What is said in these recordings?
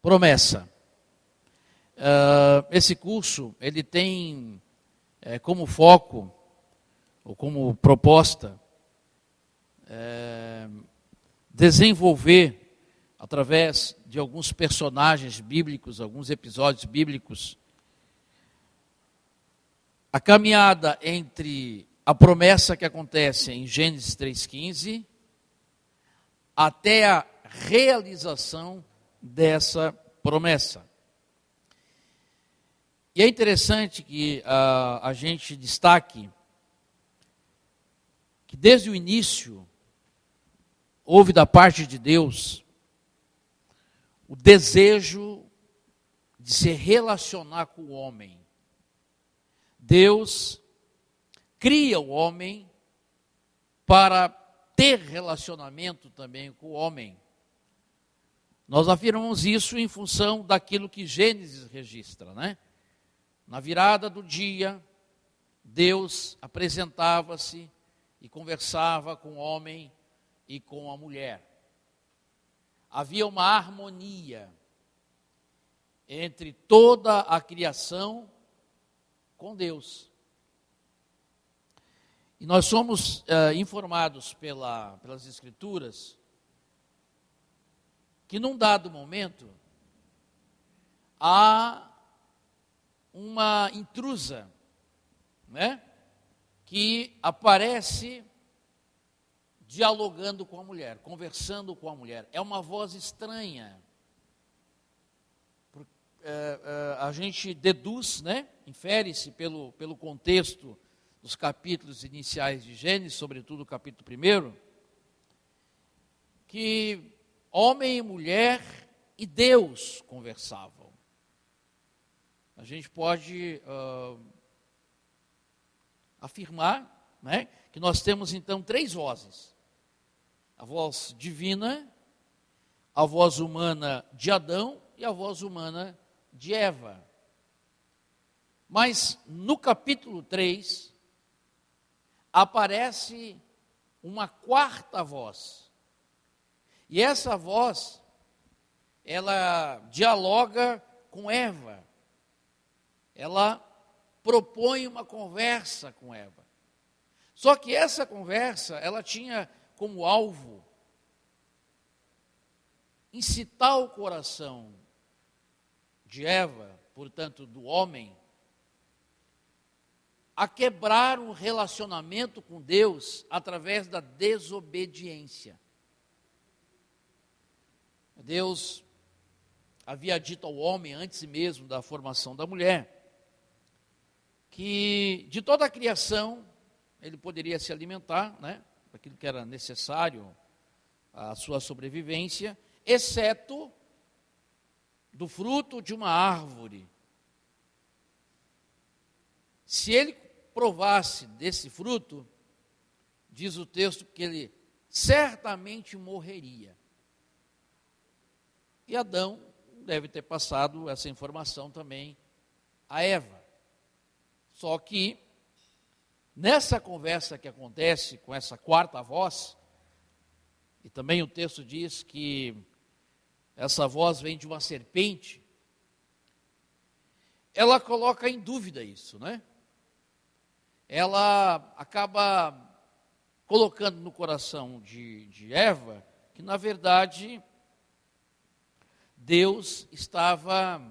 Promessa. Esse curso, ele tem como foco, ou como proposta, desenvolver, através de alguns personagens bíblicos, alguns episódios bíblicos, a caminhada entre a promessa que acontece em Gênesis 3,15 até a realização dessa promessa. E é interessante que a gente destaque que desde o início houve da parte de Deus o desejo de se relacionar com o homem. Deus cria o homem para ter relacionamento também com o homem. Nós afirmamos isso em função daquilo que Gênesis registra, né? Na virada do dia, Deus apresentava-se e conversava com o homem e com a mulher. Havia uma harmonia entre toda a criação com Deus. E nós somos informados pelas Escrituras que num dado momento há uma intrusa, né, que aparece dialogando com a mulher, conversando com a mulher. É uma voz estranha. A gente deduz, né, infere-se pelo contexto dos capítulos iniciais de Gênesis, sobretudo o capítulo 1, que homem e mulher e Deus conversavam. A gente pode afirmar, né, que nós temos então 3 vozes. A voz divina, a voz humana de Adão e a voz humana de Eva. Mas no capítulo 3, aparece uma 4ª voz. E essa voz, ela dialoga com Eva. Ela propõe uma conversa com Eva. Só que essa conversa, ela tinha como alvo incitar o coração de Eva, portanto do homem, a quebrar um relacionamento com Deus através da desobediência. Deus havia dito ao homem, antes mesmo da formação da mulher, que de toda a criação ele poderia se alimentar, né, daquilo que era necessário à sua sobrevivência, exceto do fruto de uma árvore. Se ele provasse desse fruto, diz o texto que ele certamente morreria. E Adão deve ter passado essa informação também a Eva. Só que, nessa conversa que acontece com essa 4ª voz, e também o texto diz que essa voz vem de uma serpente, ela coloca em dúvida isso, né? Ela acaba colocando no coração de Eva que, na verdade, Deus estava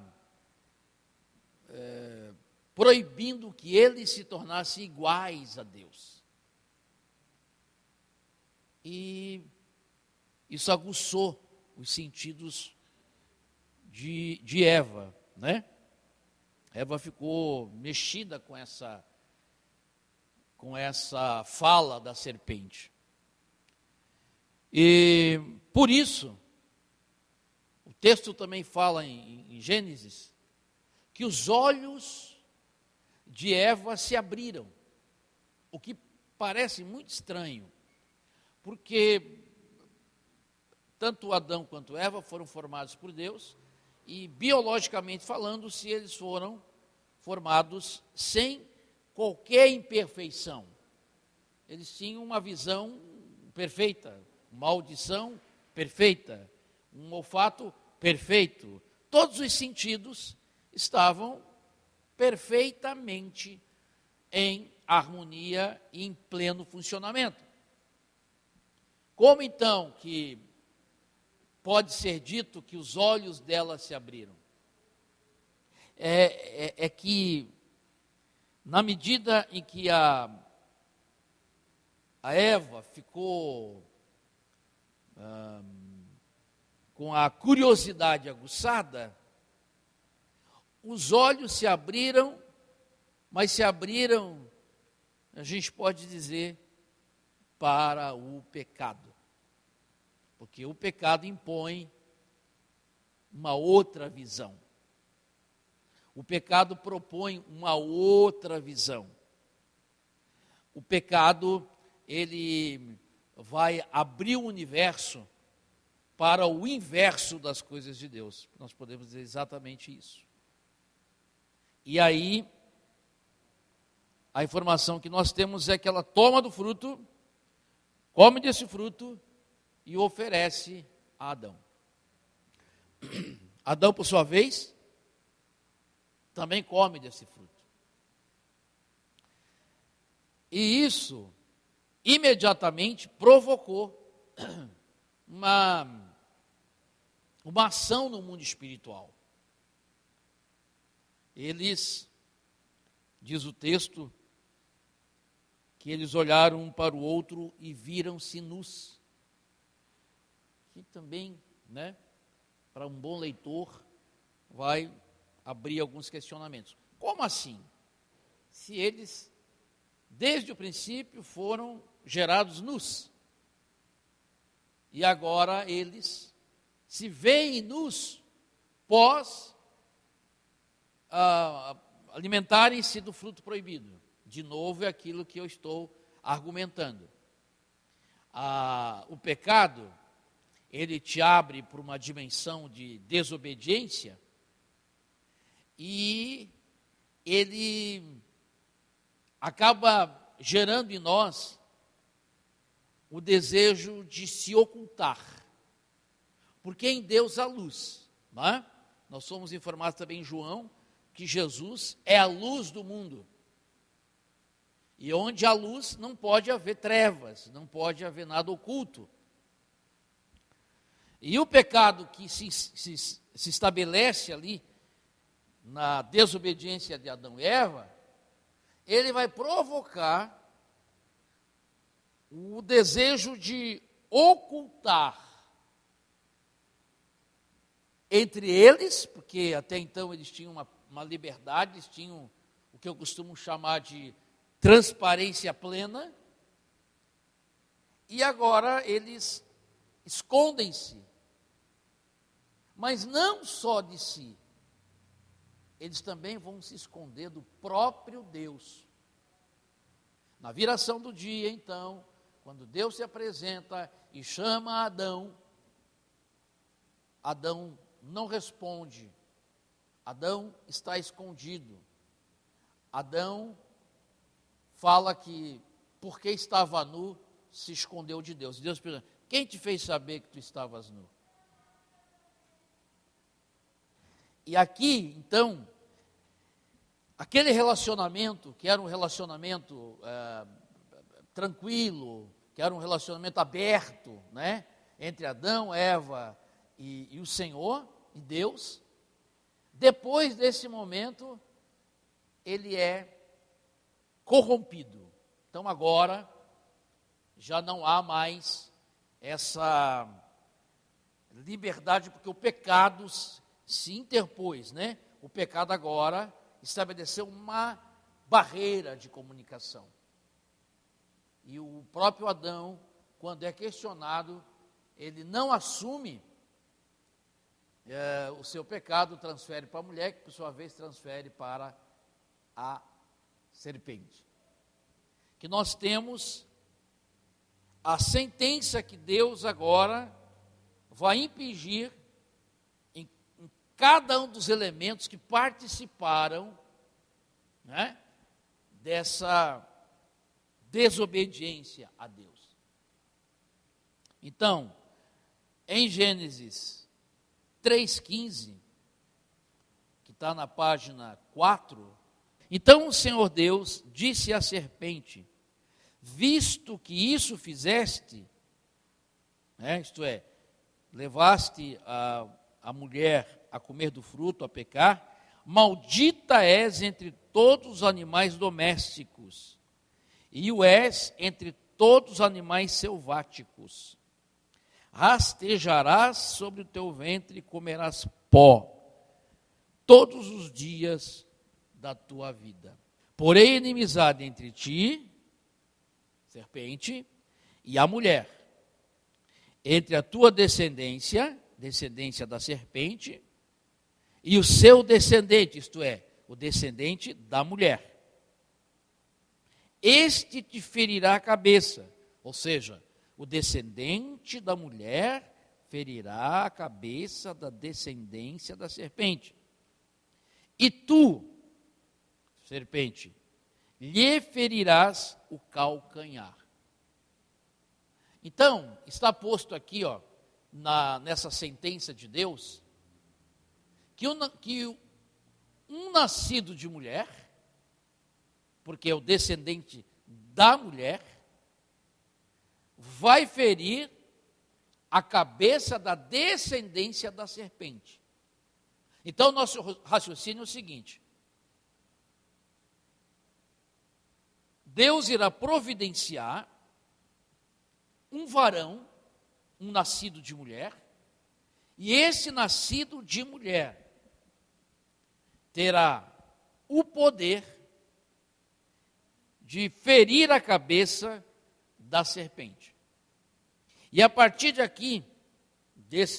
proibindo que eles se tornassem iguais a Deus. E isso aguçou os sentidos de Eva, né? Eva ficou mexida com essa fala da serpente. E por isso, o texto também fala em Gênesis, que os olhos de Eva se abriram, o que parece muito estranho, porque tanto Adão quanto Eva foram formados por Deus, e biologicamente falando, se eles foram formados sem qualquer imperfeição. Eles tinham uma visão perfeita, uma audição perfeita, um olfato perfeito, todos os sentidos estavam perfeitamente em harmonia e em pleno funcionamento. Como então que pode ser dito que os olhos dela se abriram? É que, na medida em que a Eva ficou com a curiosidade aguçada, os olhos se abriram, mas se abriram, a gente pode dizer, para o pecado. Porque o pecado impõe uma outra visão. O pecado propõe uma outra visão. O pecado, ele vai abrir o universo para o inverso das coisas de Deus. Nós podemos dizer exatamente isso. E aí, a informação que nós temos é que ela toma do fruto, come desse fruto e oferece a Adão. Adão, por sua vez, também come desse fruto. E isso imediatamente provocou uma ação no mundo espiritual. Eles, diz o texto, que eles olharam um para o outro e viram-se nus. Que também, para um bom leitor, vai abrir alguns questionamentos. Como assim? Se eles, desde o princípio, foram gerados nus. E agora eles se veem nus pós alimentarem-se do fruto proibido. De novo, é aquilo que eu estou argumentando. O pecado, ele te abre para uma dimensão de desobediência e ele acaba gerando em nós o desejo de se ocultar. Porque em Deus há luz. Não é? Nós somos informados também em João que Jesus é a luz do mundo. E onde há luz não pode haver trevas, não pode haver nada oculto. E o pecado que se estabelece ali na desobediência de Adão e Eva, ele vai provocar o desejo de ocultar entre eles, porque até então eles tinham uma liberdade, eles tinham o que eu costumo chamar de transparência plena, e agora eles escondem-se, mas não só de si, eles também vão se esconder do próprio Deus. Na viração do dia, então, quando Deus se apresenta e chama Adão, Adão não responde, Adão está escondido. Adão fala que, porque estava nu, se escondeu de Deus. Deus pergunta: quem te fez saber que tu estavas nu? E aqui, então, aquele relacionamento, que era um relacionamento tranquilo, que era um relacionamento aberto, entre Adão, Eva e o Senhor, e Deus, depois desse momento, ele é corrompido. Então agora, já não há mais essa liberdade, porque o pecado se interpôs, O pecado agora estabeleceu uma barreira de comunicação. E o próprio Adão, quando é questionado, ele não assume o seu pecado, transfere para a mulher, que por sua vez transfere para a serpente. Que nós temos a sentença que Deus agora vai impingir em cada um dos elementos que participaram dessa desobediência a Deus. Então, em Gênesis 3,15, está na página 4. Então o Senhor Deus disse à serpente: visto que isso fizeste, isto é, levaste a mulher a comer do fruto, a pecar, maldita és entre todos os animais domésticos, e o és entre todos os animais selváticos. Rastejarás sobre o teu ventre e comerás pó todos os dias da tua vida. Porém, inimizade entre ti, serpente, e a mulher, entre a tua descendência da serpente, e o seu descendente, isto é, o descendente da mulher. Este te ferirá a cabeça, ou seja, o descendente da mulher ferirá a cabeça da descendência da serpente. E tu, serpente, lhe ferirás o calcanhar. Então, está posto aqui, nessa sentença de Deus, que um nascido de mulher, porque é o descendente da mulher, vai ferir a cabeça da descendência da serpente. Então, nosso raciocínio é o seguinte: Deus irá providenciar um varão, um nascido de mulher, e esse nascido de mulher terá o poder de ferir a cabeça da serpente. E a partir de aqui,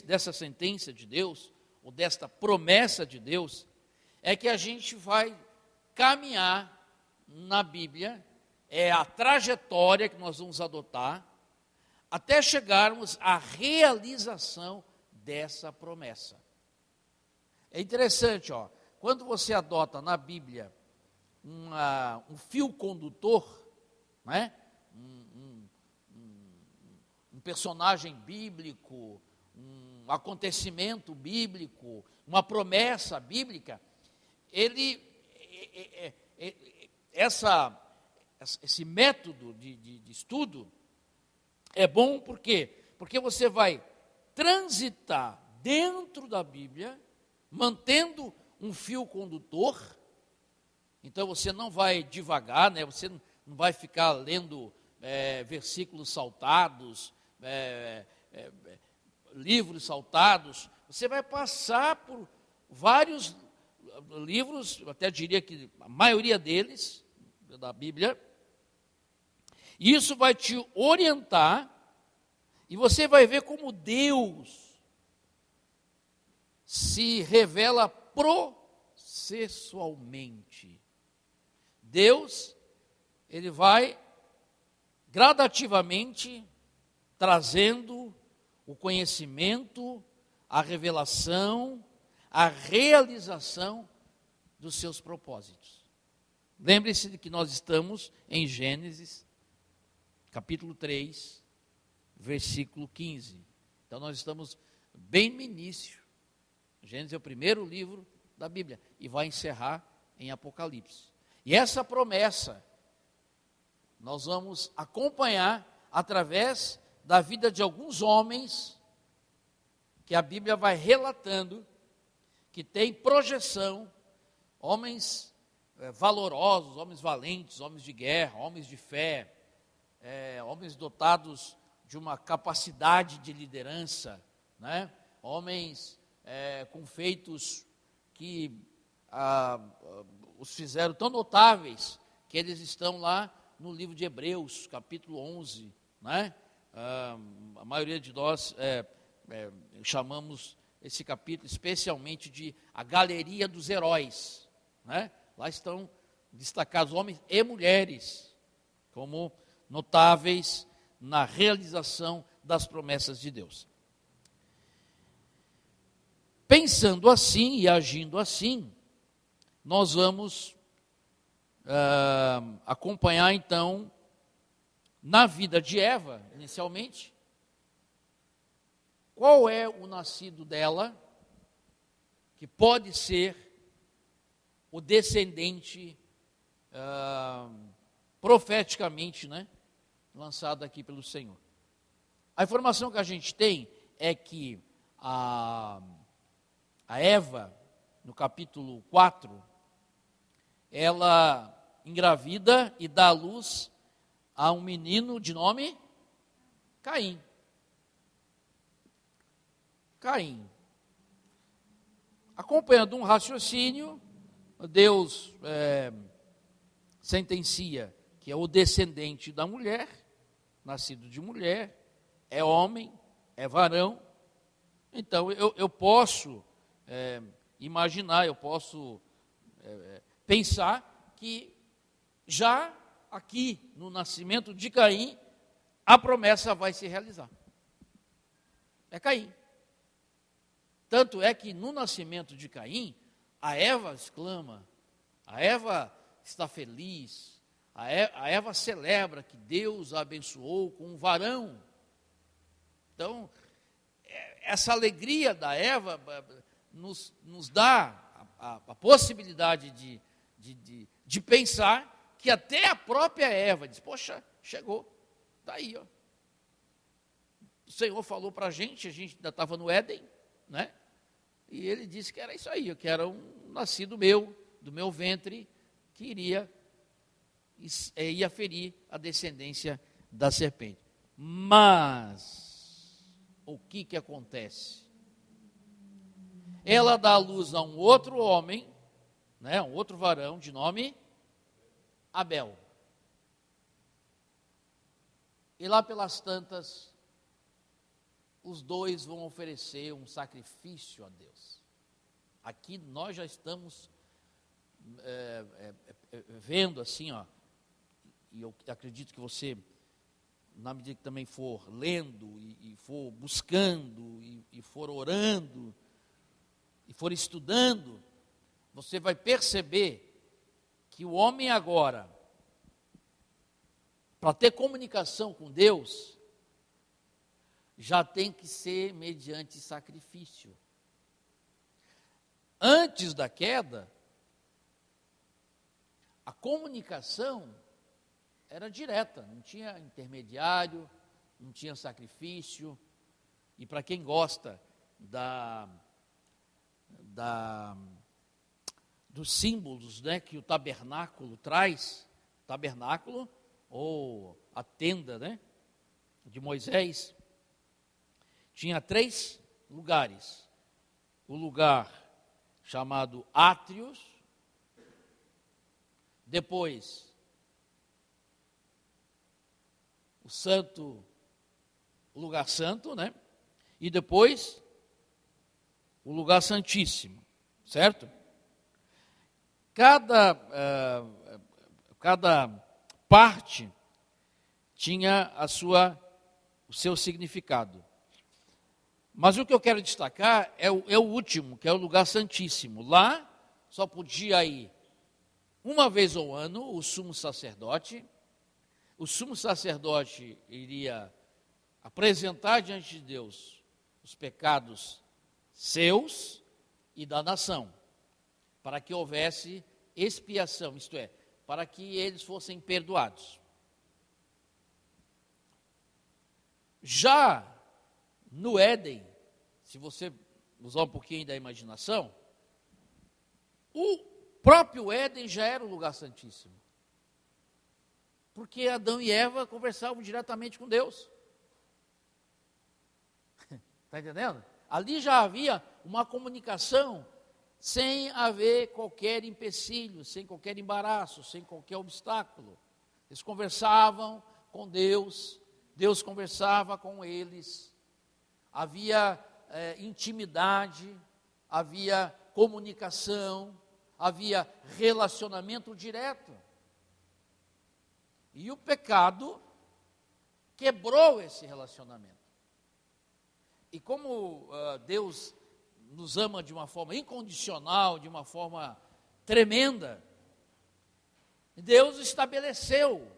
dessa sentença de Deus, ou desta promessa de Deus, é que a gente vai caminhar na Bíblia, é a trajetória que nós vamos adotar, até chegarmos à realização dessa promessa. É interessante, quando você adota na Bíblia um fio condutor, um personagem bíblico, um acontecimento bíblico, uma promessa bíblica, esse método de estudo é bom porque você vai transitar dentro da Bíblia, mantendo um fio condutor. Então você não vai divagar, você não vai ficar lendo versículos saltados, livros saltados. Você vai passar por vários livros, eu até diria que a maioria deles, da Bíblia. Isso vai te orientar, e você vai ver como Deus se revela processualmente. Deus, ele vai gradativamente trazendo o conhecimento, a revelação, a realização dos seus propósitos. Lembre-se de que nós estamos em Gênesis, capítulo 3, versículo 15. Então nós estamos bem no início. Gênesis é o primeiro livro da Bíblia e vai encerrar em Apocalipse. E essa promessa nós vamos acompanhar através da vida de alguns homens que a Bíblia vai relatando, que tem projeção, homens valorosos, homens valentes, homens de guerra, homens de fé, homens dotados de uma capacidade de liderança, homens com feitos que os fizeram tão notáveis, que eles estão lá no livro de Hebreus, capítulo 11, a maioria de nós chamamos esse capítulo especialmente de a galeria dos heróis, Lá estão destacados homens e mulheres como notáveis na realização das promessas de Deus. Pensando assim e agindo assim, nós vamos acompanhar então na vida de Eva, inicialmente, qual é o nascido dela que pode ser o descendente profeticamente, né, lançado aqui pelo Senhor. A informação que a gente tem é que a Eva, no capítulo 4, ela engravida e dá à luz a um menino de nome Caim. Caim. Acompanhando um raciocínio, Deus sentencia que é o descendente da mulher, nascido de mulher, é homem, é varão. Então, eu posso imaginar, eu posso pensar que já aqui no nascimento de Caim, a promessa vai se realizar. É Caim. Tanto é que no nascimento de Caim, a Eva exclama, a Eva está feliz, a Eva celebra que Deus a abençoou com um varão. Então, essa alegria da Eva nos dá a possibilidade de pensar que até a própria Eva diz, poxa, chegou, está aí, ó. O Senhor falou para a gente ainda estava no Éden, né? E ele disse que era isso aí, que era um nascido meu, do meu ventre, que ia ferir a descendência da serpente. Mas, o que acontece? Ela dá à luz a um outro homem, né, um outro varão de nome Abel. E lá pelas tantas, os dois vão oferecer um sacrifício a Deus. Aqui nós já estamos vendo assim, ó, e eu acredito que você, na medida que também for lendo, e for buscando, e for orando, e for estudando, você vai perceber que o homem agora, para ter comunicação com Deus, já tem que ser mediante sacrifício. Antes da queda, a comunicação era direta, não tinha intermediário, não tinha sacrifício. E para quem gosta dos símbolos, né, que o tabernáculo traz, tabernáculo ou a tenda, né, de Moisés, tinha 3 lugares. O lugar chamado átrios, depois o lugar santo, né? E depois o lugar santíssimo, certo? Cada parte tinha o seu significado. Mas o que eu quero destacar é o último, que é o lugar santíssimo. Lá só podia ir uma vez ao ano o sumo sacerdote. O sumo sacerdote iria apresentar diante de Deus os pecados seus e da nação, para que houvesse expiação, isto é, para que eles fossem perdoados. Já no Éden, se você usar um pouquinho da imaginação, o próprio Éden já era o lugar santíssimo. Porque Adão e Eva conversavam diretamente com Deus. Está entendendo? Ali já havia uma comunicação sem haver qualquer empecilho, sem qualquer embaraço, sem qualquer obstáculo. Eles conversavam com Deus, Deus conversava com eles. Havia intimidade, havia comunicação, havia relacionamento direto. E o pecado quebrou esse relacionamento. E como Deus nos ama de uma forma incondicional, de uma forma tremenda, Deus estabeleceu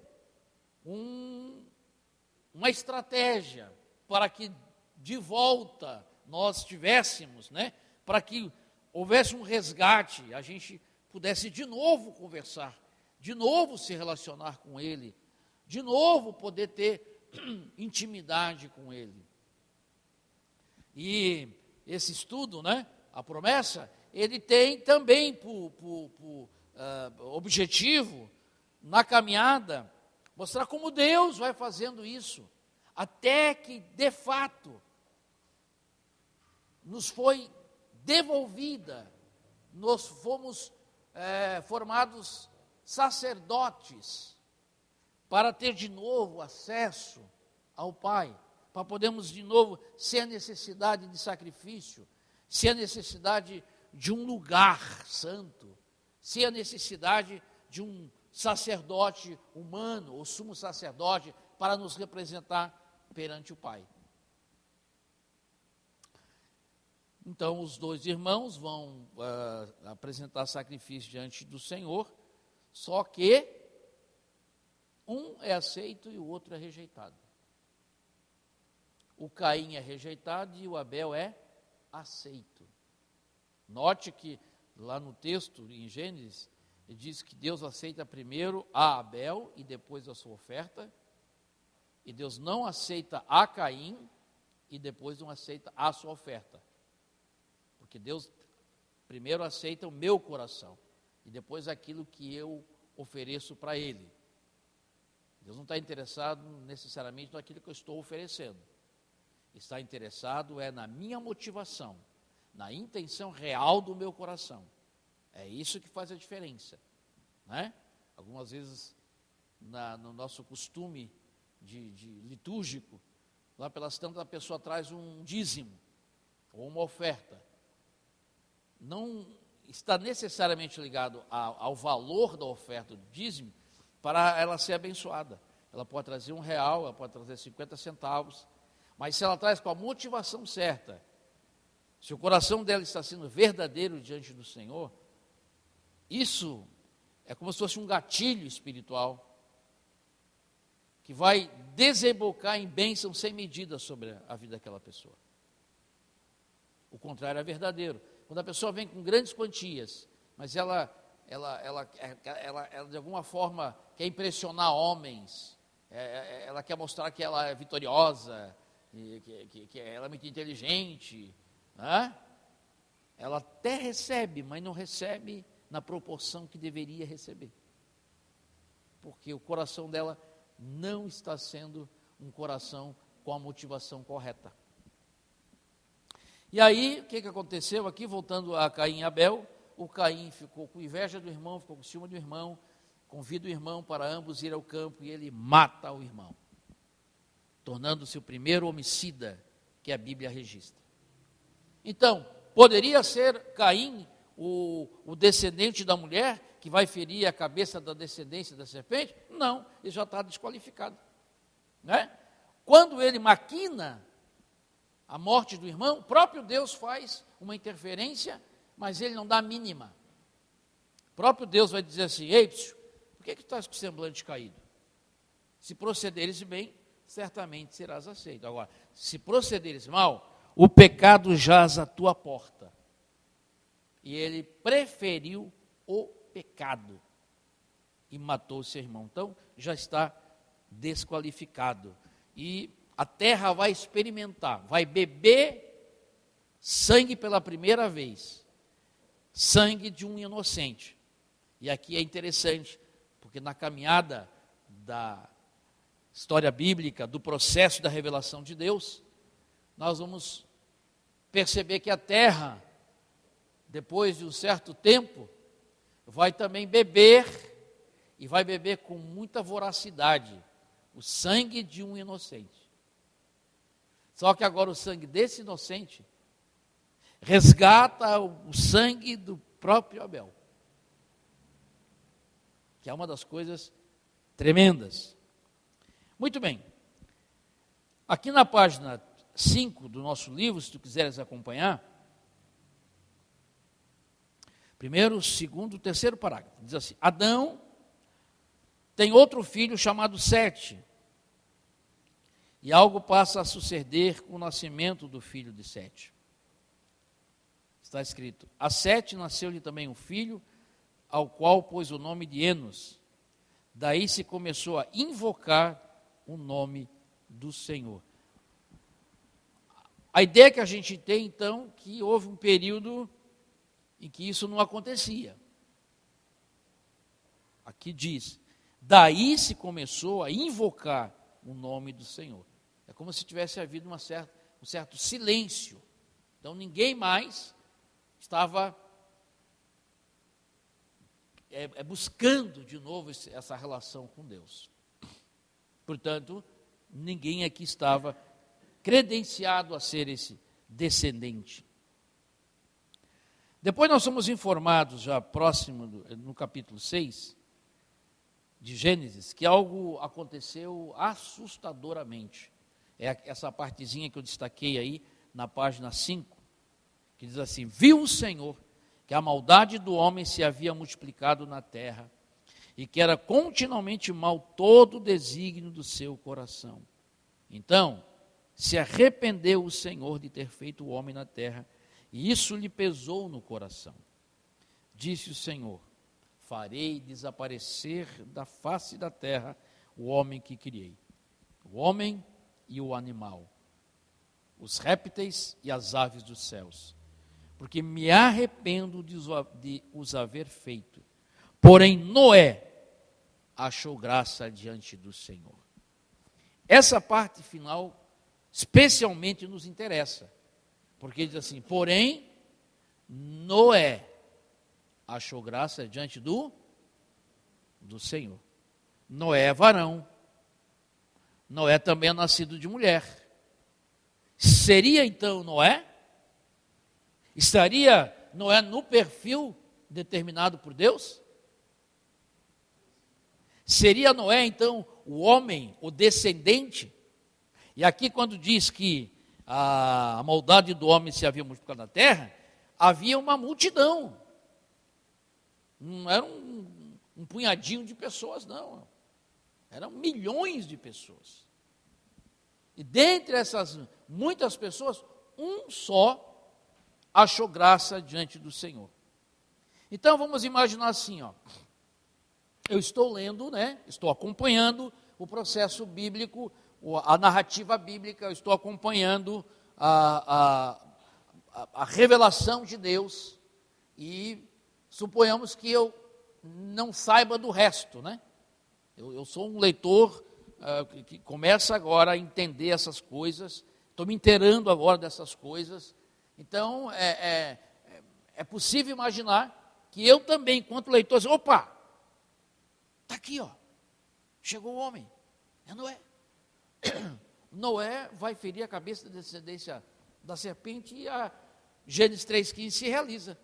uma estratégia para que de volta nós tivéssemos, né, para que houvesse um resgate, a gente pudesse de novo conversar, de novo se relacionar com ele, de novo poder ter intimidade com ele. E esse estudo, né, a promessa, ele tem também por objetivo, na caminhada, mostrar como Deus vai fazendo isso, até que, de fato, nos foi devolvida, nós fomos formados sacerdotes, para ter de novo acesso ao Pai, para podermos de novo, sem a necessidade de sacrifício, sem a necessidade de um lugar santo, sem a necessidade de um sacerdote humano, ou sumo sacerdote, para nos representar perante o Pai. Então, os dois irmãos vão apresentar sacrifício diante do Senhor, só que um é aceito e o outro é rejeitado. O Caim é rejeitado e o Abel é aceito. Note que lá no texto, em Gênesis, ele diz que Deus aceita primeiro a Abel e depois a sua oferta, e Deus não aceita a Caim e depois não aceita a sua oferta. Porque Deus primeiro aceita o meu coração e depois aquilo que eu ofereço para Ele. Deus não está interessado necessariamente naquilo que eu estou oferecendo. Está interessado na minha motivação, na intenção real do meu coração. É isso que faz a diferença, né? Algumas vezes, no nosso costume de litúrgico, lá pelas tantas a pessoa traz um dízimo ou uma oferta. Não está necessariamente ligado ao valor da oferta do dízimo para ela ser abençoada. Ela pode trazer R$1, ela pode trazer 50 centavos, mas se ela traz com a motivação certa, se o coração dela está sendo verdadeiro diante do Senhor, isso é como se fosse um gatilho espiritual que vai desembocar em bênção sem medida sobre a vida daquela pessoa. O contrário é verdadeiro. Quando a pessoa vem com grandes quantias, mas ela de alguma forma quer impressionar homens, ela quer mostrar que ela é vitoriosa, que ela é muito inteligente, né? Ela até recebe, mas não recebe na proporção que deveria receber, porque o coração dela não está sendo um coração com a motivação correta. E aí, o que aconteceu aqui, voltando a Caim e Abel? O Caim ficou com inveja do irmão, ficou com ciúme do irmão, convida o irmão para ambos ir ao campo e ele mata o irmão, tornando-se o primeiro homicida que a Bíblia registra. Então, poderia ser Caim o descendente da mulher que vai ferir a cabeça da descendência da serpente? Não, ele já está desqualificado, né? Quando ele maquina a morte do irmão, o próprio Deus faz uma interferência, mas ele não dá a mínima. O próprio Deus vai dizer assim: ei, por que estás com o semblante caído? Se procederes bem, certamente serás aceito. Agora, se procederes mal, o pecado jaz à tua porta. E ele preferiu o pecado e matou seu irmão. Então, já está desqualificado. E a terra vai experimentar, vai beber sangue pela primeira vez, sangue de um inocente. E aqui é interessante, porque na caminhada da história bíblica, do processo da revelação de Deus, nós vamos perceber que a terra, depois de um certo tempo, vai também beber, e vai beber com muita voracidade, o sangue de um inocente. Só que agora o sangue desse inocente resgata o sangue do próprio Abel, que é uma das coisas tremendas. Muito bem, aqui na página 5 do nosso livro, se tu quiseres acompanhar, primeiro, segundo, terceiro parágrafo, diz assim: Adão tem outro filho chamado Sete, e algo passa a suceder com o nascimento do filho de Sete. Está escrito: a Sete nasceu-lhe também um filho, ao qual pôs o nome de Enos. Daí se começou a invocar o nome do Senhor. A ideia que a gente tem, então, que houve um período em que isso não acontecia. Aqui diz, daí se começou a invocar o nome do Senhor. É como se tivesse havido um certo silêncio. Então ninguém mais estava buscando de novo essa relação com Deus. Portanto, ninguém aqui estava credenciado a ser esse descendente. Depois nós somos informados, já próximo, no capítulo 6, de Gênesis, que algo aconteceu assustadoramente. É essa partezinha que eu destaquei aí, na página 5, que diz assim, viu o Senhor que a maldade do homem se havia multiplicado na terra, e que era continuamente mal todo o desígnio do seu coração. Então, se arrependeu o Senhor de ter feito o homem na terra, e isso lhe pesou no coração. Disse o Senhor, farei desaparecer da face da terra o homem que criei, o homem e o animal, os répteis e as aves dos céus, porque me arrependo de os haver feito. Porém, Noé achou graça diante do Senhor. Essa parte final especialmente nos interessa, porque diz assim, porém, Noé achou graça diante do Senhor. Noé é varão, Noé também é nascido de mulher. Seria então Noé? Estaria Noé no perfil determinado por Deus? Seria Noé então o homem, o descendente? E aqui quando diz que a maldade do homem se havia multiplicado na terra, havia uma multidão. Não era um punhadinho de pessoas, não. Eram milhões de pessoas. E dentre essas muitas pessoas, um só achou graça diante do Senhor. Então vamos imaginar assim, ó. Eu estou lendo, estou acompanhando o processo bíblico, a narrativa bíblica, eu estou acompanhando a revelação de Deus e suponhamos que eu não saiba do resto, Eu sou um leitor que começa agora a entender essas coisas, estou me inteirando agora dessas coisas, então é possível imaginar que eu também, enquanto leitor, opa, está aqui, ó, chegou o homem, é Noé. Noé vai ferir a cabeça da descendência da serpente e a Gênesis 3,15 se realiza.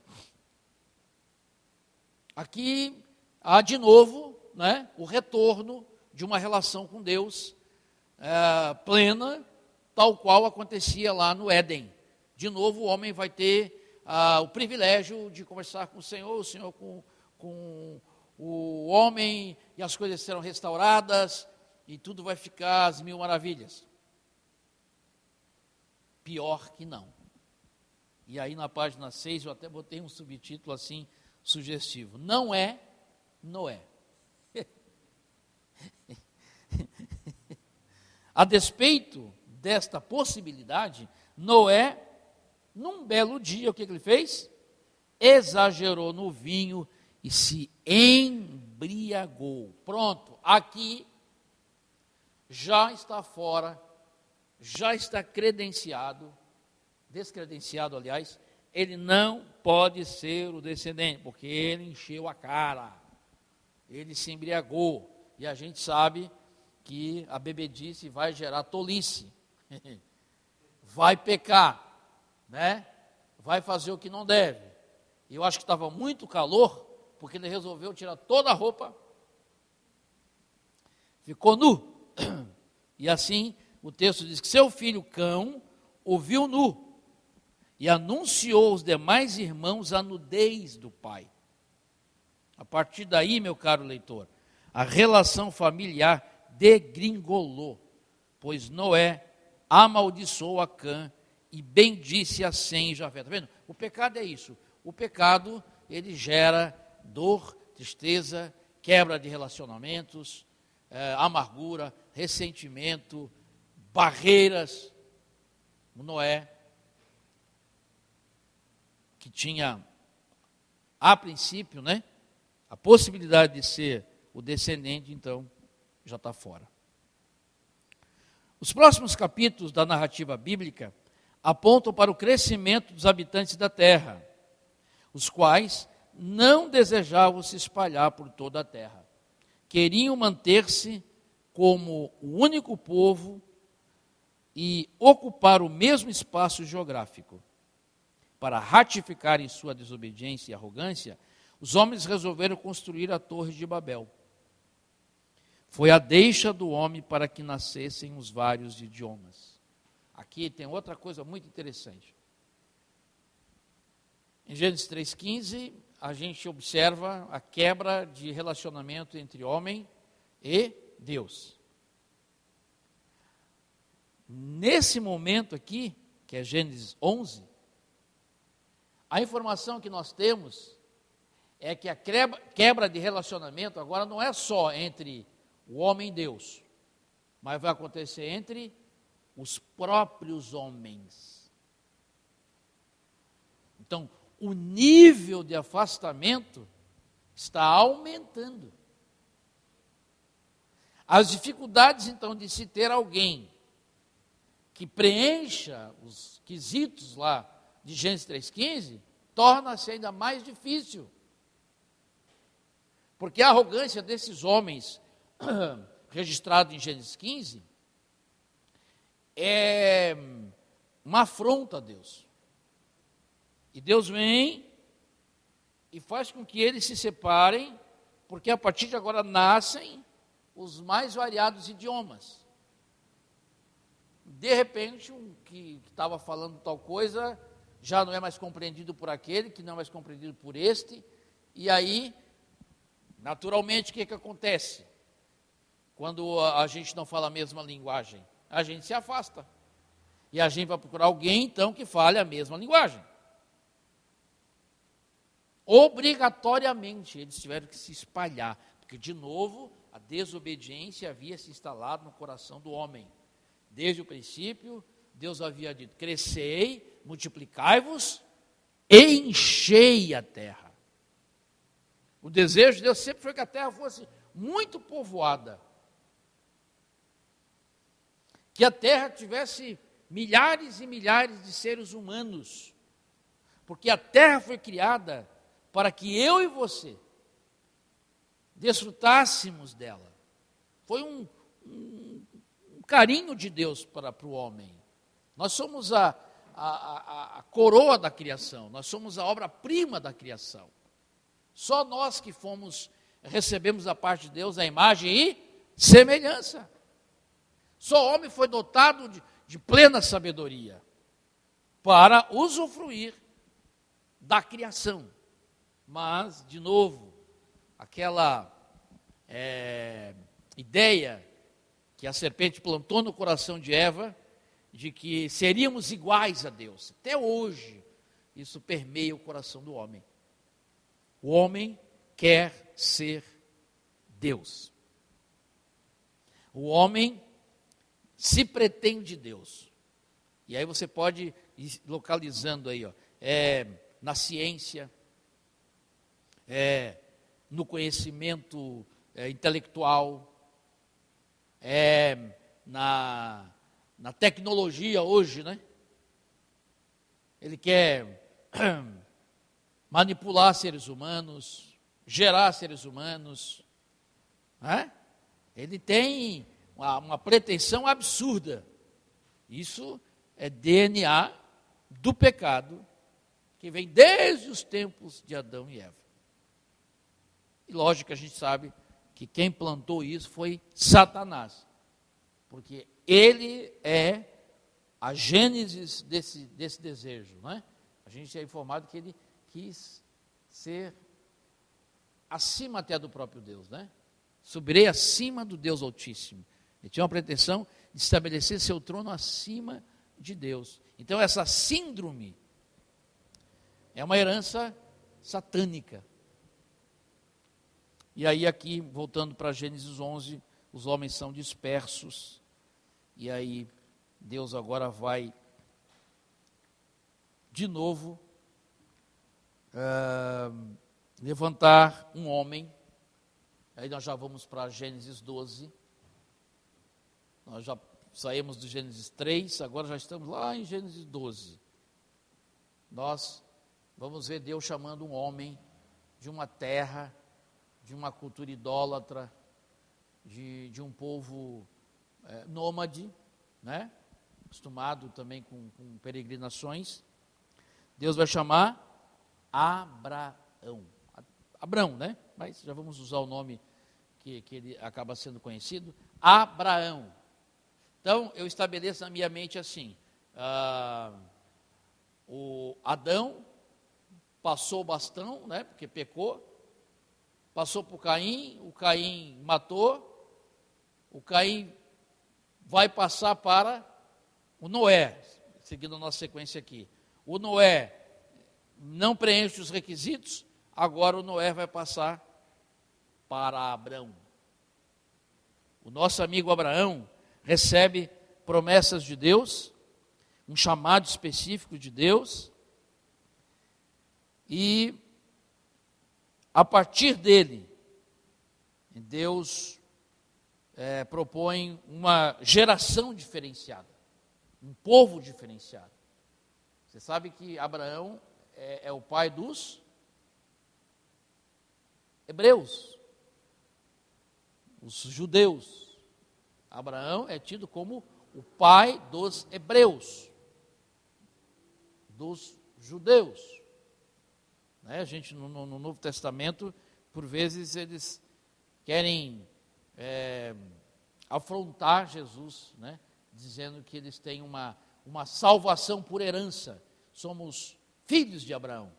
Aqui há de novo o retorno de uma relação com Deus plena, tal qual acontecia lá no Éden. De novo o homem vai ter o privilégio de conversar com o Senhor com o homem, e as coisas serão restauradas, e tudo vai ficar às mil maravilhas. Pior que não. E aí na página 6 eu até botei um subtítulo assim, sugestivo. Não é Noé. A despeito desta possibilidade, Noé, num belo dia, o que ele fez? Exagerou no vinho e se embriagou. Pronto, aqui já está fora, já está descredenciado, aliás, ele não pode ser o descendente, porque ele encheu a cara, ele se embriagou, e a gente sabe que a bebedice vai gerar tolice, vai pecar, vai fazer o que não deve. Eu acho que estava muito calor, porque ele resolveu tirar toda a roupa, ficou nu, e assim o texto diz que seu filho Cão o viu nu, e anunciou aos demais irmãos a nudez do pai. A partir daí, meu caro leitor, a relação familiar degringolou, pois Noé amaldiçoou a Cã e bendisse a Sem e Jafé. Está vendo? O pecado é isso. O pecado, ele gera dor, tristeza, quebra de relacionamentos, amargura, ressentimento, barreiras. Noé, que tinha, a princípio, né, a possibilidade de ser o descendente, então, já está fora. Os próximos capítulos da narrativa bíblica apontam para o crescimento dos habitantes da terra, os quais não desejavam se espalhar por toda a terra. Queriam manter-se como o único povo e ocupar o mesmo espaço geográfico. Para ratificarem sua desobediência e arrogância, os homens resolveram construir a Torre de Babel. Foi a deixa do homem para que nascessem os vários idiomas. Aqui tem outra coisa muito interessante. Em Gênesis 3,15, a gente observa a quebra de relacionamento entre homem e Deus. Nesse momento aqui, que é Gênesis 11, a informação que nós temos é que a quebra de relacionamento agora não é só entre o homem e Deus, mas vai acontecer entre os próprios homens. Então, o nível de afastamento está aumentando. As dificuldades, então, de se ter alguém que preencha os quesitos lá de Gênesis 3,15, torna-se ainda mais difícil. Porque a arrogância desses homens, registrado em Gênesis 15, é uma afronta a Deus. E Deus vem e faz com que eles se separem, porque a partir de agora nascem os mais variados idiomas. De repente, o que estava falando tal coisa já não é mais compreendido por aquele, que não é mais compreendido por este, e aí, naturalmente, o que acontece? Quando a gente não fala a mesma linguagem, a gente se afasta. E a gente vai procurar alguém, então, que fale a mesma linguagem. Obrigatoriamente, eles tiveram que se espalhar, porque, de novo, a desobediência havia se instalado no coração do homem. Desde o princípio, Deus havia dito: crescei, multiplicai-vos e enchei a terra. O desejo de Deus sempre foi que a terra fosse muito povoada, que a terra tivesse milhares e milhares de seres humanos, porque a terra foi criada para que eu e você desfrutássemos dela. Foi um carinho de Deus para o homem. Nós somos a coroa da criação, nós somos a obra-prima da criação. Só nós que recebemos da parte de Deus a imagem e semelhança. Só o homem foi dotado de plena sabedoria para usufruir da criação. Mas, de novo, aquela ideia que a serpente plantou no coração de Eva, de que seríamos iguais a Deus. Até hoje, isso permeia o coração do homem. O homem quer ser Deus. O homem se pretende Deus. E aí você pode ir localizando aí, na ciência, no conhecimento intelectual, na tecnologia hoje, né? Ele quer manipular seres humanos, gerar seres humanos, né? Ele tem uma pretensão absurda. Isso é DNA do pecado, que vem desde os tempos de Adão e Eva. E lógico que a gente sabe que quem plantou isso foi Satanás, porque ele é a gênese desse desejo, né? A gente é informado que ele quis ser acima até do próprio Deus, né? Subirei acima do Deus Altíssimo. Ele tinha uma pretensão de estabelecer seu trono acima de Deus. Então essa síndrome é uma herança satânica. E aí aqui, voltando para Gênesis 11, os homens são dispersos, e aí Deus agora vai, de novo, levantar um homem. Aí nós já vamos para Gênesis 12, nós já saímos do Gênesis 3, agora já estamos lá em Gênesis 12. Nós vamos ver Deus chamando um homem de uma terra, de uma cultura idólatra, de um povo nômade, né? Acostumado também com peregrinações. Deus vai chamar Abraão. Abrão, né? Mas já vamos usar o nome que ele acaba sendo conhecido. Abraão. Então, eu estabeleço na minha mente assim, o Adão passou o bastão, né? Porque pecou. Passou para o Caim matou, o Caim vai passar para o Noé, seguindo a nossa sequência aqui. O Noé não preenche os requisitos, agora o Noé vai passar para Abrão. O nosso amigo Abraão recebe promessas de Deus, um chamado específico de Deus, e a partir dele, Deus propõe uma geração diferenciada, um povo diferenciado. Você sabe que Abraão é o pai dos hebreus, os judeus. Abraão é tido como o pai dos hebreus, dos judeus. A gente, no Novo Testamento, por vezes, eles querem afrontar Jesus, né? Dizendo que eles têm uma salvação por herança. Somos filhos de Abraão.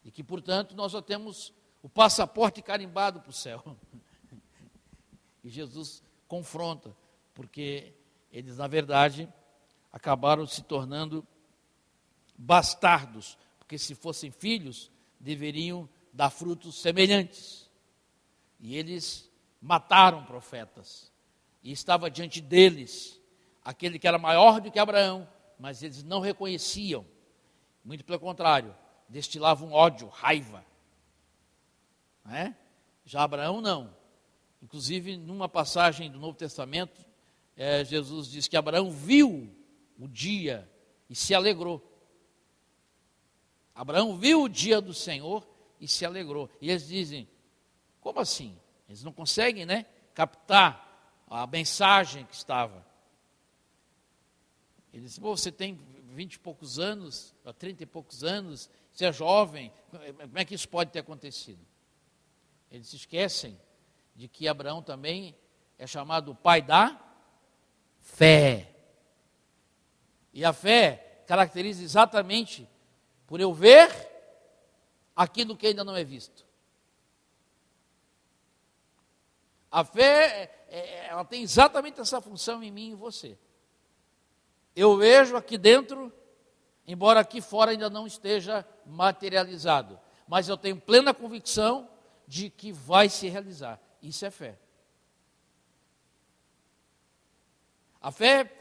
E que, portanto, nós já temos o passaporte carimbado para o céu. E Jesus confronta, porque eles, na verdade, acabaram se tornando bastardos, porque se fossem filhos, deveriam dar frutos semelhantes. E eles mataram profetas. E estava diante deles aquele que era maior do que Abraão, mas eles não reconheciam. Muito pelo contrário, destilavam ódio, raiva. Já Abraão não. Inclusive, numa passagem do Novo Testamento, Jesus diz que Abraão viu o dia e se alegrou. Abraão viu o dia do Senhor e se alegrou. E eles dizem, como assim? Eles não conseguem, captar a mensagem que estava. Ele disse, você tem 20 e poucos anos, 30 e poucos anos, você é jovem, como é que isso pode ter acontecido? Eles se esquecem de que Abraão também é chamado pai da fé. E a fé caracteriza exatamente por eu ver aquilo que ainda não é visto. A fé, ela tem exatamente essa função em mim e em você. Eu vejo aqui dentro, embora aqui fora ainda não esteja materializado, mas eu tenho plena convicção de que vai se realizar. Isso é fé. A fé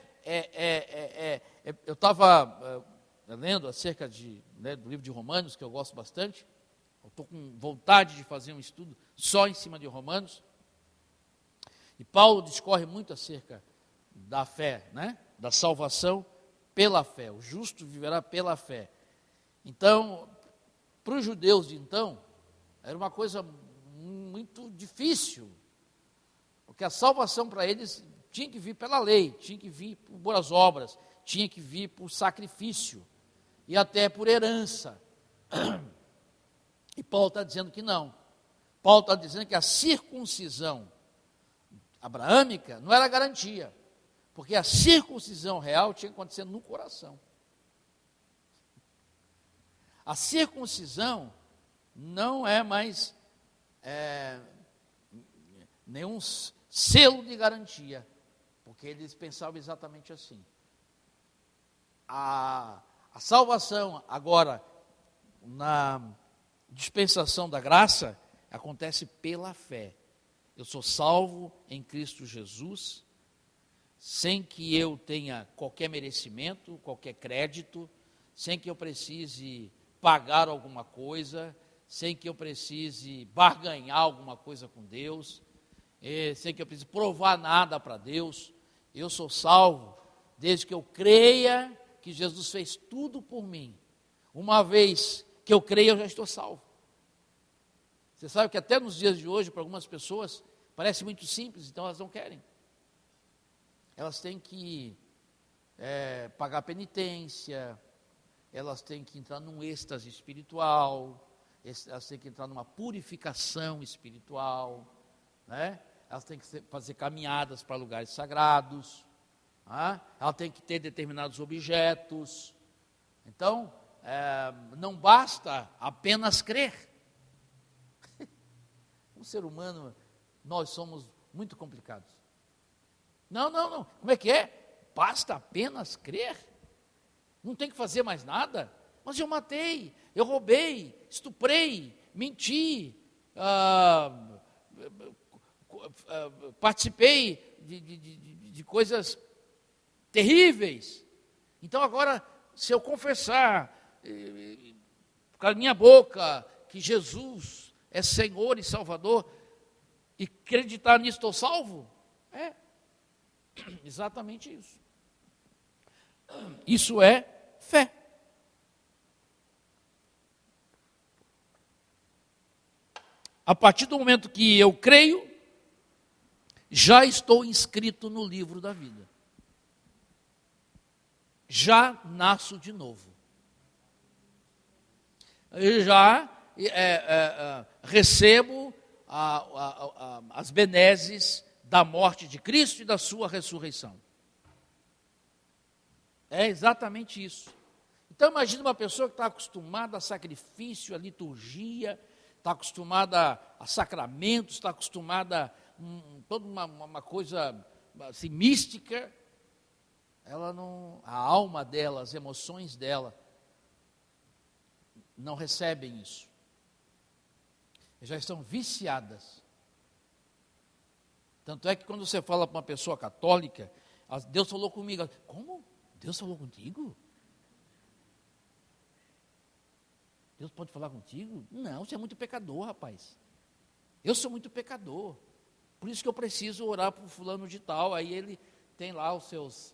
eu estava lendo acerca do livro de Romanos, que eu gosto bastante. Eu estou com vontade de fazer um estudo só em cima de Romanos. E Paulo discorre muito acerca da fé, da salvação pela fé. O justo viverá pela fé. Então, para os judeus de então, era uma coisa muito difícil, porque a salvação para eles tinha que vir pela lei, tinha que vir por boas obras, tinha que vir por sacrifício e até por herança. E Paulo está dizendo que não. Paulo está dizendo que a circuncisão abraâmica não era garantia, porque a circuncisão real tinha que acontecer no coração. A circuncisão não é mais nenhum selo de garantia, porque eles pensavam exatamente assim. A salvação agora, na dispensação da graça, acontece pela fé. Eu sou salvo em Cristo Jesus, sem que eu tenha qualquer merecimento, qualquer crédito, sem que eu precise pagar alguma coisa, sem que eu precise barganhar alguma coisa com Deus, sem que eu precise provar nada para Deus. Eu sou salvo desde que eu creia que Jesus fez tudo por mim. Uma vez que eu creio, eu já estou salvo. Você sabe que até nos dias de hoje, para algumas pessoas, parece muito simples, então elas não querem. Elas têm que pagar penitência, elas têm que entrar num êxtase espiritual, elas têm que entrar numa purificação espiritual, né? Elas têm que fazer caminhadas para lugares sagrados, elas têm que ter determinados objetos. Então, não basta apenas crer. Um ser humano, nós somos muito complicados. Não. Como é que é? Basta apenas crer? Não tem que fazer mais nada? Mas eu matei, eu roubei, estuprei, menti, participei de coisas terríveis. Então agora, se eu confessar com a minha boca que Jesus é Senhor e Salvador, e acreditar nisso, estou salvo? É exatamente isso. Isso é fé. A partir do momento que eu creio, já estou inscrito no livro da vida. Já nasço de novo. Eu já recebo as benesses da morte de Cristo e da sua ressurreição. É exatamente isso. Então imagina uma pessoa que está acostumada a sacrifício, a liturgia, está acostumada a sacramentos, está acostumada a toda uma coisa assim, mística. Ela não, a alma dela, as emoções dela, não recebem isso. Já estão viciadas. Tanto é que quando você fala para uma pessoa católica, Deus falou comigo. Como? Deus falou contigo? Deus pode falar contigo? Não, você é muito pecador, rapaz. Eu sou muito pecador. Por isso que eu preciso orar para o fulano de tal. Aí ele tem lá os seus...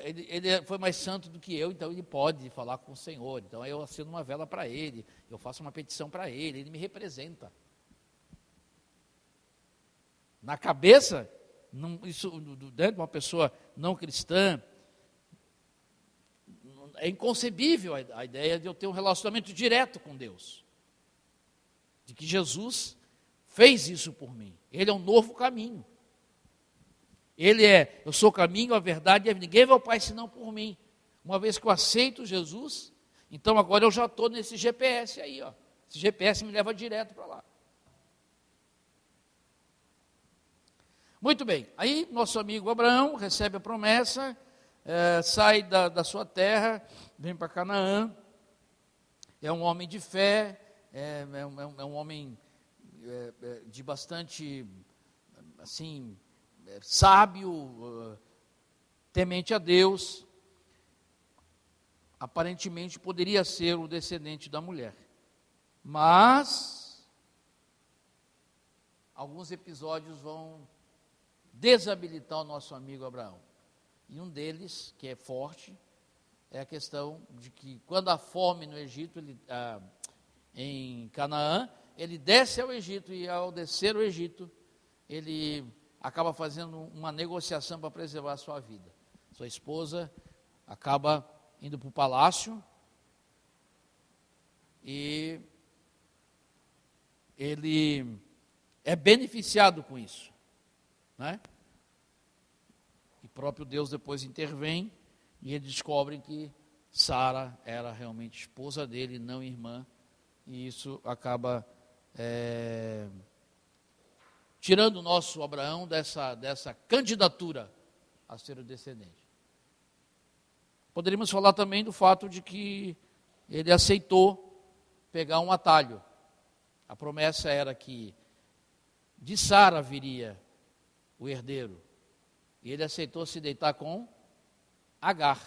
Ele foi mais santo do que eu, então ele pode falar com o Senhor. Então eu acendo uma vela para ele, eu faço uma petição para ele, ele me representa. Na cabeça, isso dentro de uma pessoa não cristã, é inconcebível a ideia de eu ter um relacionamento direto com Deus. De que Jesus fez isso por mim. Ele é um novo caminho. Eu sou o caminho, a verdade, e ninguém vai ao Pai senão por mim. Uma vez que eu aceito Jesus, então agora eu já estou nesse GPS aí, ó. Esse GPS me leva direto para lá. Muito bem, aí nosso amigo Abraão recebe a promessa, sai da sua terra, vem para Canaã, é um homem de fé, é um homem de bastante, assim, sábio, temente a Deus. Aparentemente poderia ser o descendente da mulher, mas alguns episódios vão desabilitar o nosso amigo Abraão. E um deles, que é forte, é a questão de que quando há fome no Egito, em Canaã, ele desce ao Egito, e ao descer ao Egito, ele acaba fazendo uma negociação para preservar a sua vida. Sua esposa acaba indo para o palácio, e ele é beneficiado com isso, né? E próprio Deus depois intervém, e eles descobrem que Sara era realmente esposa dele, não irmã, e isso acaba tirando o nosso Abraão dessa candidatura a ser o descendente. Poderíamos falar também do fato de que ele aceitou pegar um atalho. A promessa era que de Sara viria o herdeiro. E ele aceitou se deitar com Agar.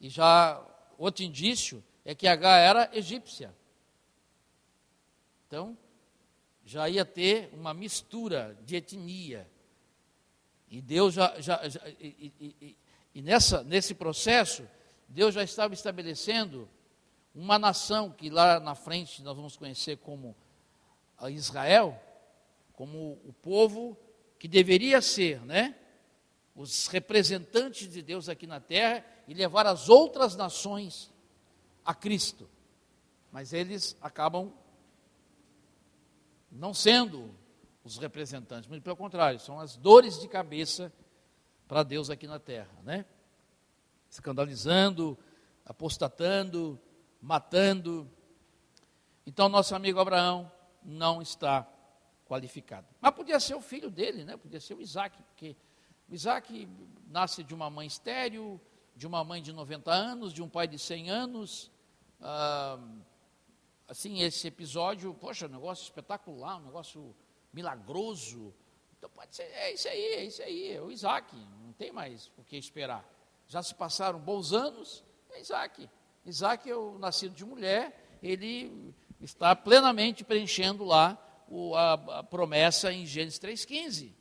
E já outro indício é que Agar era egípcia. Então, já ia ter uma mistura de etnia. E Deus nesse processo, Deus já estava estabelecendo uma nação que lá na frente nós vamos conhecer como Israel, como o povo que deveria ser, os representantes de Deus aqui na terra e levar as outras nações a Cristo. Mas eles acabam não sendo os representantes, muito pelo contrário, são as dores de cabeça para Deus aqui na terra, escandalizando, apostatando, matando. Então nosso amigo Abraão não está qualificado. Mas podia ser o filho dele, podia ser o Isaac, porque o Isaac nasce de uma mãe estéril, de uma mãe de 90 anos, de um pai de 100 anos. Assim, esse episódio, poxa, um negócio espetacular, um negócio milagroso. Então pode ser, é isso aí, é o Isaac, não tem mais o que esperar. Já se passaram bons anos, é Isaac. Isaac é o nascido de mulher, ele está plenamente preenchendo lá a promessa em Gênesis 3,15.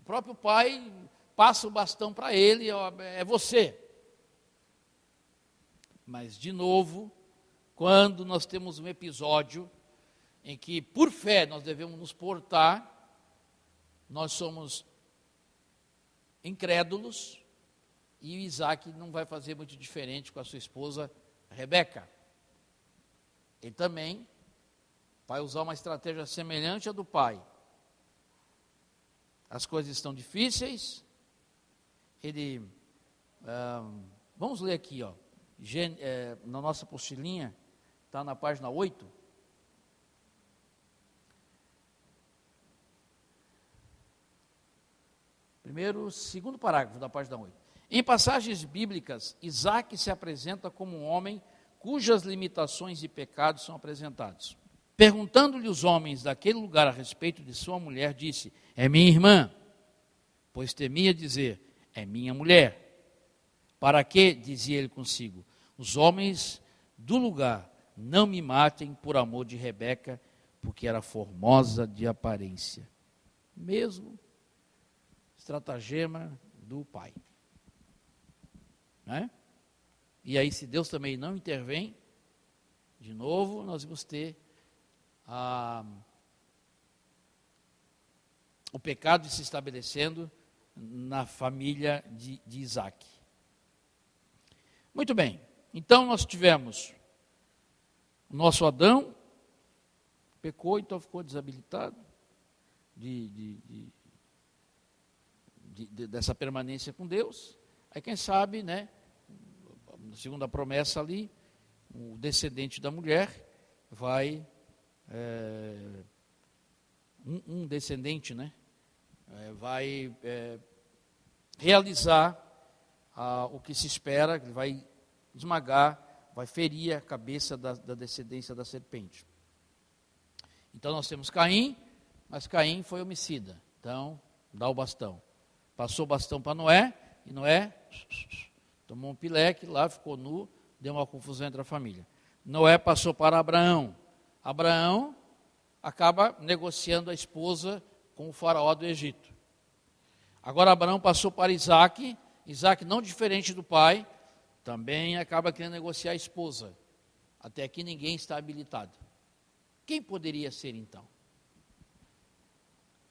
O próprio pai passa o bastão para ele, é você. Mas, de novo, quando nós temos um episódio em que, por fé, nós devemos nos portar, nós somos incrédulos, e o Isaac não vai fazer muito diferente com a sua esposa Rebeca. Ele também vai usar uma estratégia semelhante à do pai. As coisas estão difíceis, vamos ler aqui, na nossa apostilinha, está na página 8. Segundo parágrafo da página 8. Em passagens bíblicas, Isaac se apresenta como um homem cujas limitações e pecados são apresentados. Perguntando-lhe os homens daquele lugar a respeito de sua mulher, disse: é minha irmã, pois temia dizer: é minha mulher. Para que, dizia ele consigo, os homens do lugar não me matem por amor de Rebeca, porque era formosa de aparência. Mesmo estratagema do pai. E aí, se Deus também não intervém, de novo, nós vamos ter o pecado se estabelecendo na família de Isaac. Muito bem, então nós tivemos o nosso Adão, pecou, então ficou desabilitado dessa permanência com Deus. Aí quem sabe, segundo a promessa ali, o descendente da mulher vai, um descendente, vai realizar o que se espera, que vai esmagar, vai ferir a cabeça da descendência da serpente. Então nós temos Caim, mas Caim foi homicida, então dá o bastão. Passou o bastão para Noé, e Noé tomou um pileque lá, ficou nu, deu uma confusão entre a família. Noé passou para Abraão. Abraão acaba negociando a esposa com o faraó do Egito. Agora Abraão passou para Isaac. Isaac, não diferente do pai, também acaba querendo negociar a esposa. Até aqui ninguém está habilitado. Quem poderia ser então?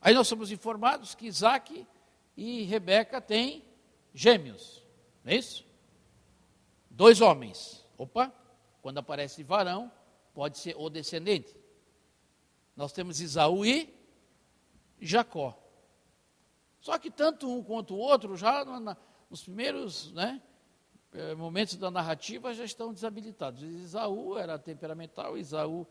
Aí nós somos informados que Isaac e Rebeca têm gêmeos, não é isso? 2 homens. Opa, quando aparece varão, pode ser o descendente. Nós temos Esaú e Jacó. Só que tanto um quanto o outro, já nos primeiros momentos da narrativa, já estão desabilitados. Esaú era temperamental, Esaú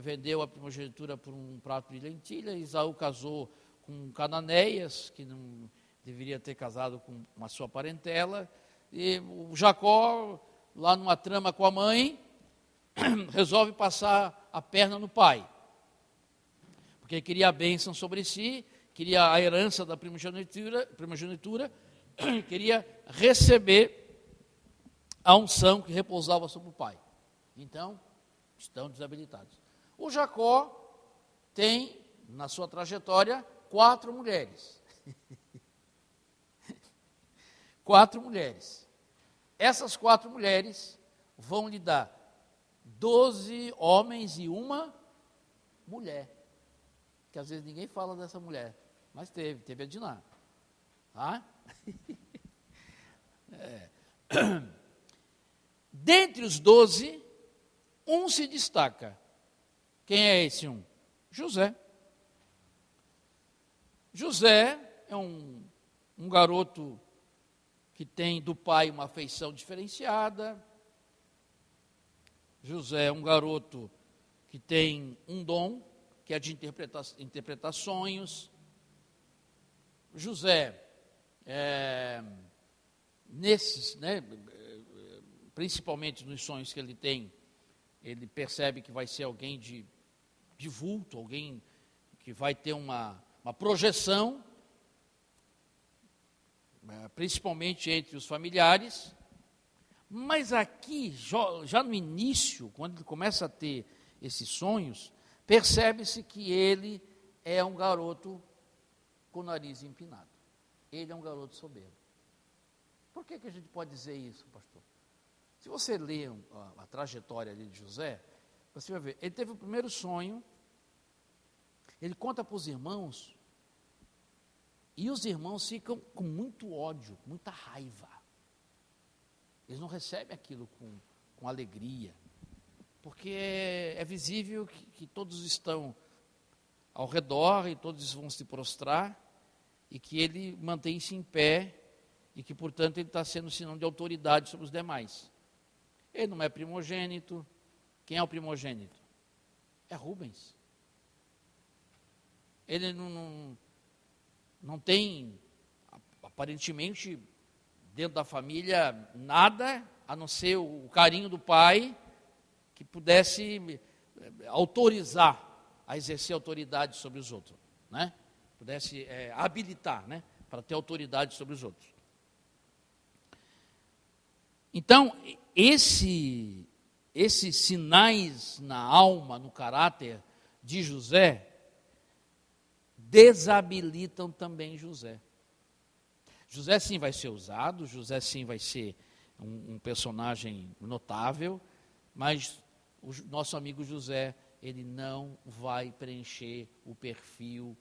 vendeu a primogenitura por um prato de lentilha, Esaú casou com cananeias, que não deveria ter casado com a sua parentela, e o Jacó, lá numa trama com a mãe, resolve passar a perna no pai, porque ele queria a bênção sobre si, queria a herança da primogenitura, queria receber a unção que repousava sobre o pai. Então, estão desabilitados. O Jacó tem, na sua trajetória, 4 mulheres. 4 mulheres. Essas 4 mulheres vão lhe dar 12 homens e uma mulher. Que às vezes ninguém fala dessa mulher, mas teve a Diná. Tá? Dentre os 12, um se destaca. Quem é esse um? José. José é um garoto que tem do pai uma afeição diferenciada. José é um garoto que tem um dom, que é de interpretar sonhos. José, principalmente nos sonhos que ele tem, ele percebe que vai ser alguém de vulto, alguém que vai ter uma projeção, principalmente entre os familiares. Mas aqui, já no início, quando ele começa a ter esses sonhos, percebe-se que ele é um garoto com o nariz empinado. Ele é um garoto soberbo. Por que a gente pode dizer isso, pastor? Se você ler a trajetória ali de José, você vai ver, ele teve o primeiro sonho, ele conta para os irmãos, e os irmãos ficam com muito ódio, muita raiva. Eles não recebem aquilo com alegria, porque é visível que todos estão ao redor e todos vão se prostrar, e que ele mantém-se em pé, e que, portanto, ele está sendo sinal de autoridade sobre os demais. Ele não é primogênito. Quem é o primogênito? É Rubens. Ele não tem, aparentemente, dentro da família, nada, a não ser o carinho do pai, que pudesse autorizar a exercer autoridade sobre os outros, né? Pudesse habilitar, né? Para ter autoridade sobre os outros. Então, esses sinais na alma, no caráter de José, desabilitam também José. José sim vai ser usado, José sim vai ser um personagem notável, mas o nosso amigo José, ele não vai preencher o perfil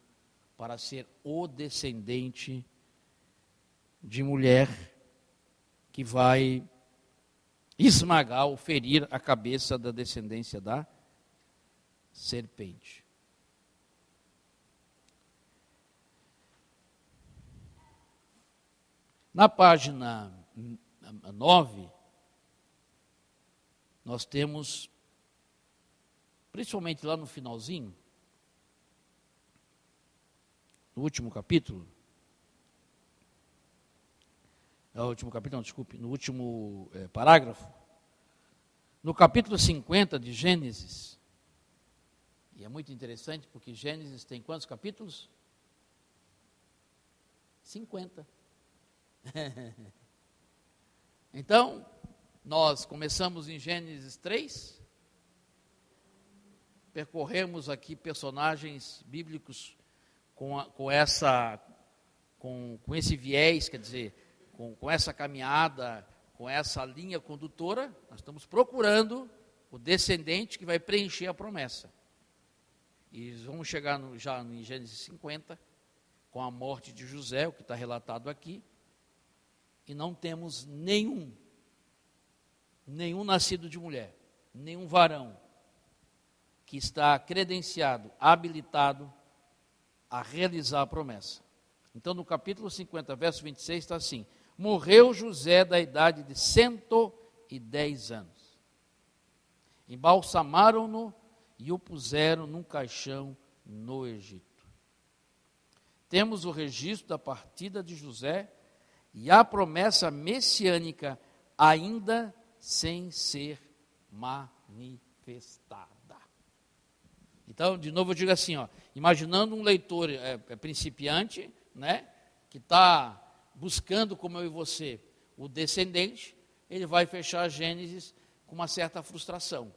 para ser o descendente de mulher que vai esmagar ou ferir a cabeça da descendência da serpente. Na página 9, nós temos, principalmente lá no finalzinho, no último capítulo, no último parágrafo, no capítulo 50 de Gênesis, e é muito interessante porque Gênesis tem quantos capítulos? 50. Então, nós começamos em Gênesis 3, percorremos aqui personagens bíblicos com esse viés, quer dizer, com essa caminhada, com essa linha condutora. Nós estamos procurando o descendente que vai preencher a promessa. E vamos chegar já em Gênesis 50, com a morte de José, o que está relatado aqui, e não temos nenhum nascido de mulher, nenhum varão que está credenciado, habilitado a realizar a promessa. Então, no capítulo 50, verso 26, está assim: morreu José da idade de 110 anos. Embalsamaram-no e o puseram num caixão no Egito. Temos o registro da partida de José e a promessa messiânica ainda sem ser manifestada. Então, de novo eu digo assim, imaginando um leitor principiante, né, que está buscando, como eu e você, o descendente, ele vai fechar Gênesis com uma certa frustração.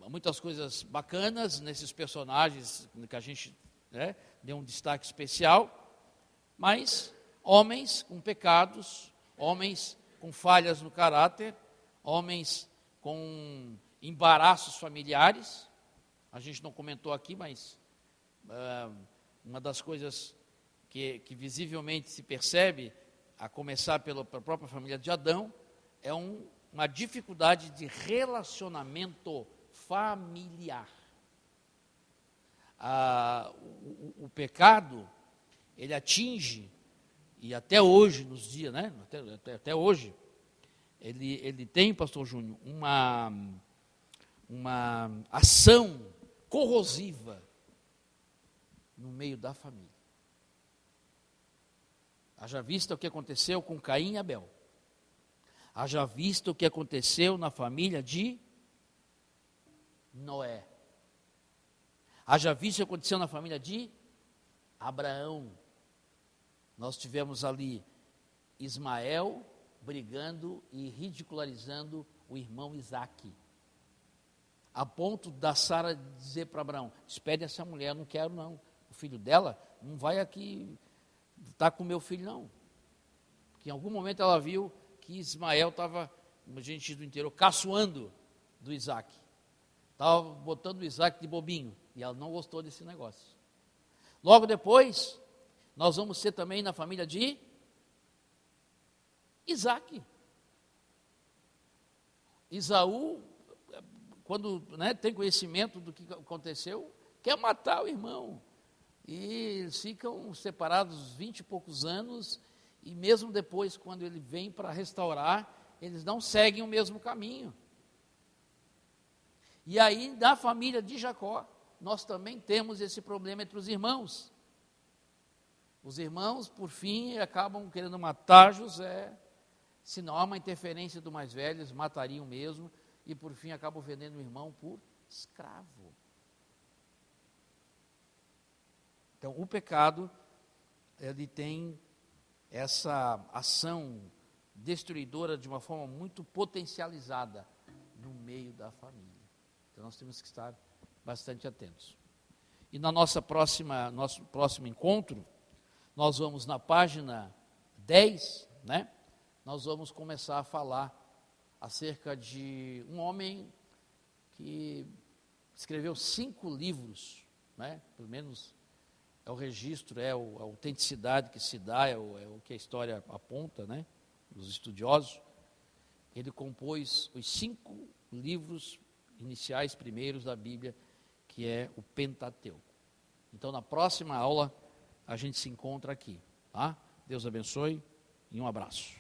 Muitas coisas bacanas nesses personagens que a gente, né, deu um destaque especial, mas homens com pecados, homens com falhas no caráter, homens com embaraços familiares. A gente não comentou aqui, mas uma das coisas que visivelmente se percebe, a começar pela própria família de Adão, é uma dificuldade de relacionamento familiar. O pecado, ele atinge, e até hoje, nos dias, né? Até hoje, ele tem, pastor Júnior, uma ação corrosiva no meio da família. Haja vista o que aconteceu com Caim e Abel. Haja vista o que aconteceu na família de Noé. Haja visto o que aconteceu na família de Abraão. Nós tivemos ali Ismael brigando e ridicularizando o irmão Isaque, a ponto da Sara dizer para Abraão: despede essa mulher, eu não quero não, o filho dela não vai aqui estar com meu filho não. Porque em algum momento ela viu que Ismael estava, a gente do interior, caçoando do Isaque, estava botando o Isaque de bobinho, e ela não gostou desse negócio. Logo depois, nós vamos ser também na família de Isaque. Esaú, quando, né, tem conhecimento do que aconteceu, quer matar o irmão. E eles ficam separados 20 e poucos anos, e mesmo depois, quando ele vem para restaurar, eles não seguem o mesmo caminho. E aí, na família de Jacó, nós também temos esse problema entre os irmãos. Os irmãos, por fim, acabam querendo matar José. Se não há uma interferência do mais velho, eles matariam mesmo, e por fim acabam vendendo o irmão por escravo. Então, o pecado, ele tem essa ação destruidora de uma forma muito potencializada no meio da família. Então, nós temos que estar bastante atentos. E na nosso próximo encontro, nós vamos na página 10, né? Nós vamos começar a falar acerca de um homem que escreveu 5 livros, né? Pelo menos é o registro, a autenticidade que se dá, é o que a história aponta, né? Os estudiosos. Ele compôs os 5 livros iniciais, primeiros da Bíblia, que é o Pentateuco. Então, na próxima aula, a gente se encontra aqui, tá? Deus abençoe e um abraço.